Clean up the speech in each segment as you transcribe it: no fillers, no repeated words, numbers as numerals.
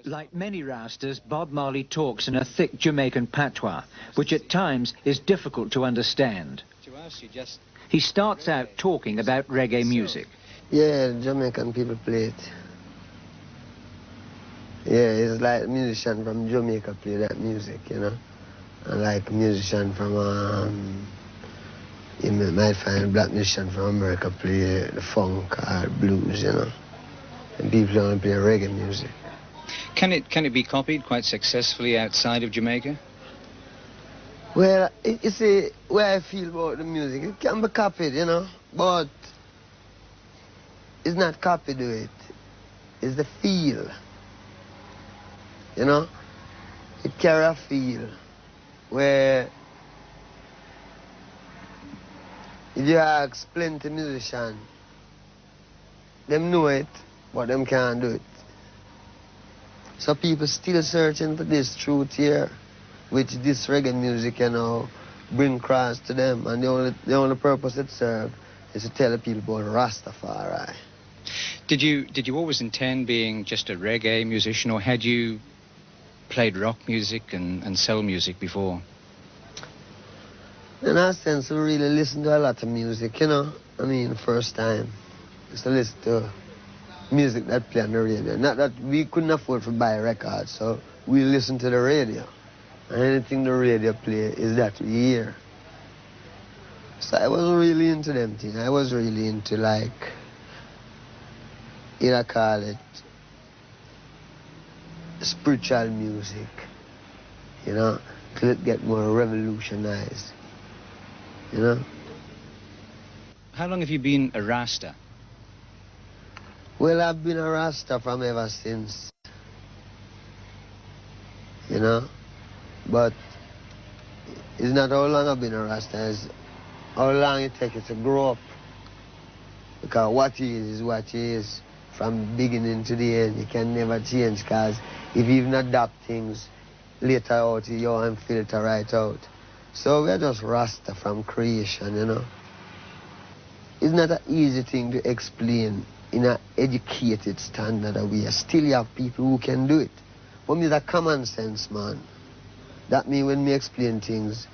Like many Rastas, Bob Marley talks in a thick Jamaican patois, which at times is difficult to understand. He starts out talking about reggae music. Yeah, Jamaican people play it. Yeah, it's like musician from Jamaica play that music, you know. And like musician from, you might find a black musician from America play the funk or blues, you know. And people only play reggae music. Can it be copied quite successfully outside of Jamaica? Well, you see, where I feel about the music, it can be copied, you know, but it's not copied to it. It's the feel, you know. It carry a feel where if you ask plenty musicians, them know it, but them can't do it. So people still searching for this truth here, which this reggae music, you know, bring across to them. And the only purpose it serves is to tell the people about Rastafari. Did you always intend being just a reggae musician, or had you played rock music and soul music before? In that sense, we really listen to a lot of music, you know. I mean, first time, just to listen to music that play on the radio. Not that we couldn't afford to buy records, so we listen to the radio. And anything the radio play is that we hear. So I was really into them things. I was really into, like, I call it spiritual music, you know, till it get more revolutionized, you know. How long have you been a Rasta? Well, I've been a Rasta from ever since, you know, but it's not how long I've been a Rasta, it's how long it takes to grow up. Because what he is what he is, from beginning to the end. You can never change, because if you even adapt things later out, you won't filter right out. So we're just Rasta from creation, you know. It's not an easy thing to explain in an educated standard way. Still you have people who can do it. But me, a common sense, man. That means when me explain things,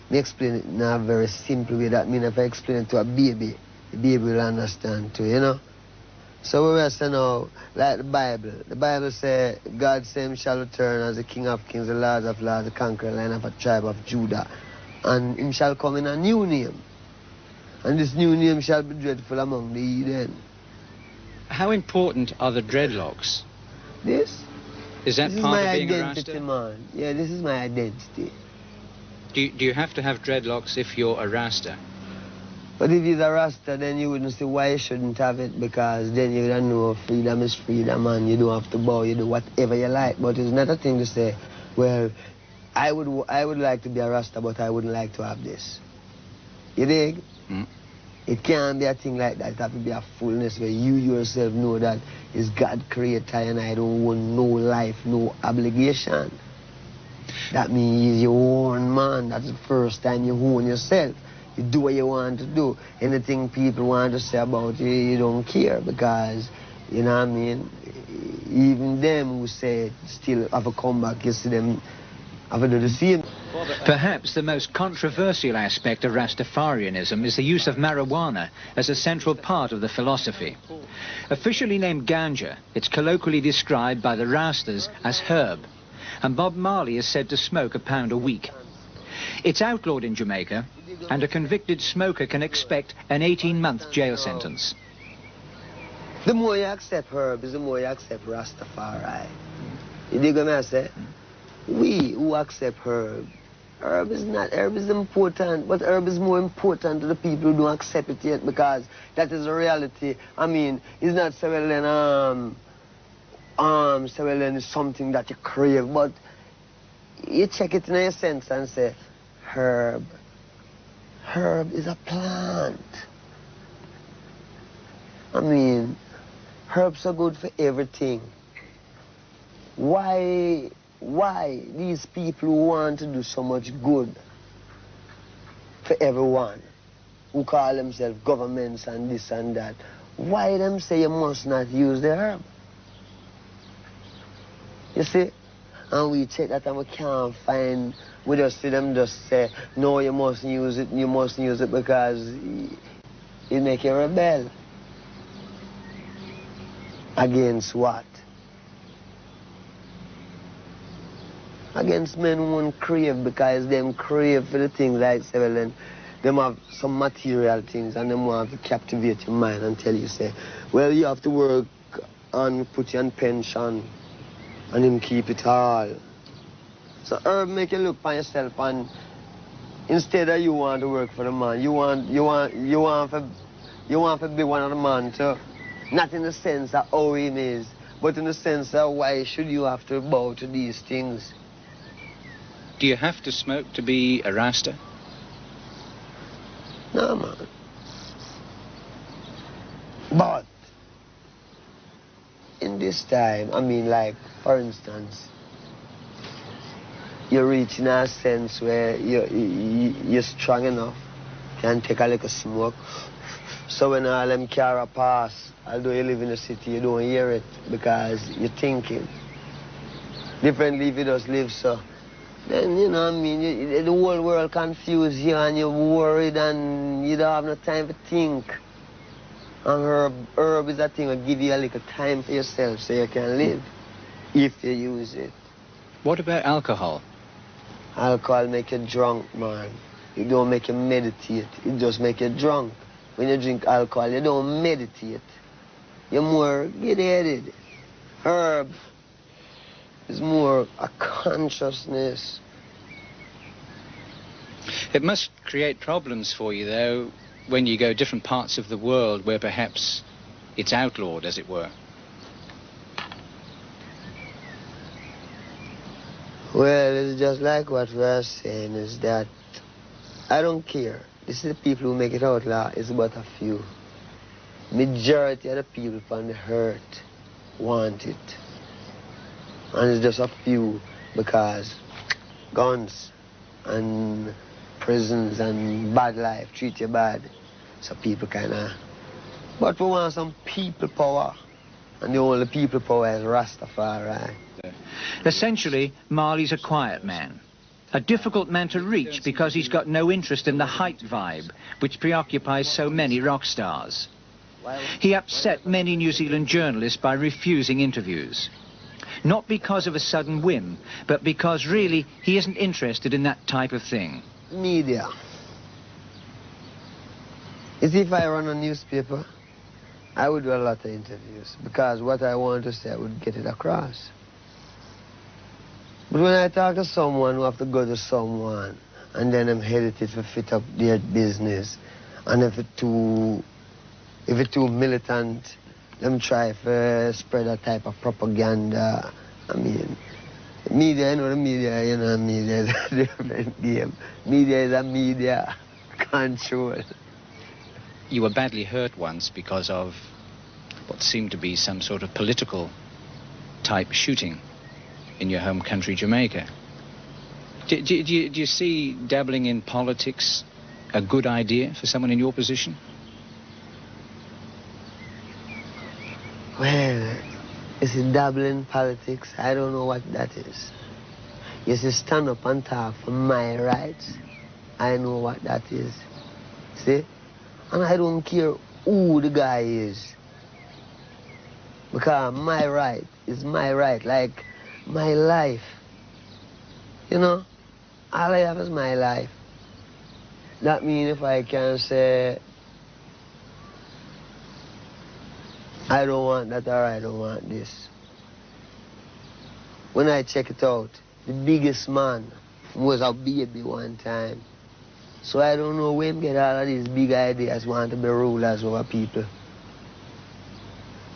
me explain it in a very simple way. That means if I explain it to a baby, the baby will understand too, you know. So we say now, like the Bible says, God same shall return as the King of Kings, the Lord of Lords, the conqueror line of a tribe of Judah. And him shall come in a new name. And this new name shall be dreadful among the heathen. How important are the dreadlocks? This? Is that this part is my of being identity, a Rasta? man. Yeah, this is my identity. Do you have to have dreadlocks if you're a Rasta? But if you're a Rasta, then you wouldn't see why you shouldn't have it, because then you don't know freedom is freedom and you don't have to bow, you do whatever you like. But it's not a thing to say, well, I would like to be a Rasta, but I wouldn't like to have this. You dig? Mm. It can't be a thing like that. It has to be a fullness where you yourself know that it's God creator and I don't want no life, no obligation. That means you own, man. That's the first time you own yourself. You do what you want to do. Anything people want to say about you, you don't care, because, you know what I mean, even them who say it still have a comeback, you see them have to do the same. Perhaps the most controversial aspect of Rastafarianism is the use of marijuana as a central part of the philosophy. Officially named ganja, it's colloquially described by the Rastas as herb, and Bob Marley is said to smoke a pound a week. It's outlawed in Jamaica, and a convicted smoker can expect an 18-month jail sentence. The more you accept herb, is the more you accept Rastafari. You dig what I say? We who accept herb, herb is important, but herb is more important to the people who don't accept it yet, because that is a reality. I mean, it's not so well then, it's something that you crave, but you check it in your sense and say, herb. Herb is a plant. I mean, herbs are good for everything. Why these people who want to do so much good for everyone, who call themselves governments and this and that, why them say you must not use the herb? You see? And we check that and we can't find, we just see them just say, no, you mustn't use it because it make you rebel. Against what? Against men who won't crave, because them crave for the things like several, them have some material things and them want to captivate your mind and tell you, say, well, you have to work and put you on pension and him keep it all. So Herb make you look for yourself, and instead of you want to work for the man, you want to be one of the man too. Not in the sense of how him is, but in the sense of why should you have to bow to these things. Do you have to smoke to be a Rasta? No, man. But in this time, I mean, like, for instance, you're reaching a sense where you're strong enough, you can take a little smoke. So when all them car pass, although you live in the city, you don't hear it because you're thinking. Differently if you just live so. Then, you know what I mean, the whole world confused you and you're worried and you don't have no time to think. And herb is a thing that give you a little time for yourself so you can live, if you use it. What about alcohol? Alcohol make you drunk, man. It don't make you meditate, it just make you drunk. When you drink alcohol, you don't meditate. You're more get-headed. Herb is more a consciousness. It must create problems for you, though, when you go different parts of the world where perhaps it's outlawed, as it were. Well, it's just like what we're saying, is that I don't care. This is the people who make it outlaw, it's but a few. Majority of the people from the hurt want it. And it's just a few because guns and prisons and bad life treat you bad. So people kind of... But we want some people power. And the only people power is Rastafari. Essentially, Marley's a quiet man. A difficult man to reach because he's got no interest in the hype vibe, which preoccupies so many rock stars. He upset many New Zealand journalists by refusing interviews. Not because of a sudden whim, but because really he isn't interested in that type of thing. Media. You see, if I run a newspaper, I would do a lot of interviews because what I want to say, I would get it across. But when I talk to someone who have to go to someone and then I'm hesitant to fit up their business, and if it's too militant, them try to spread a type of propaganda. I mean, media, you know, the media, you know, media is a different game. Media is a media control. You were badly hurt once because of what seemed to be some sort of political type shooting in your home country, Jamaica. Do you see dabbling in politics a good idea for someone in your position? Well, you see, dabbling in politics, I don't know what that is. You see, stand up and talk for my rights, I know what that is. See? And I don't care who the guy is. Because my right is my right, like my life. You know, all I have is my life. That means if I can say, I don't want that or I don't want this. When I check it out, the biggest man was a baby one time. So I don't know where him get all of these big ideas, want to be rulers over people.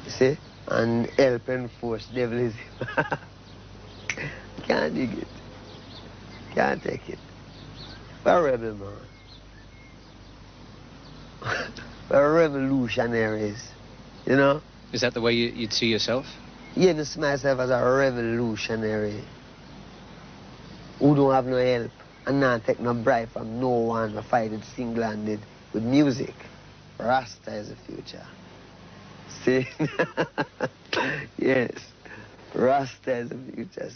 You see? And help enforce devilism. Can't dig it. Can't take it. We're rebel, man. We're revolutionaries. You know? Is that the way you'd see yourself? Yeah, I see myself as a revolutionary who don't have no help and not take no bribe from no one to fight it single-handed with music. Rasta is the future. See? Yes. Rasta is a future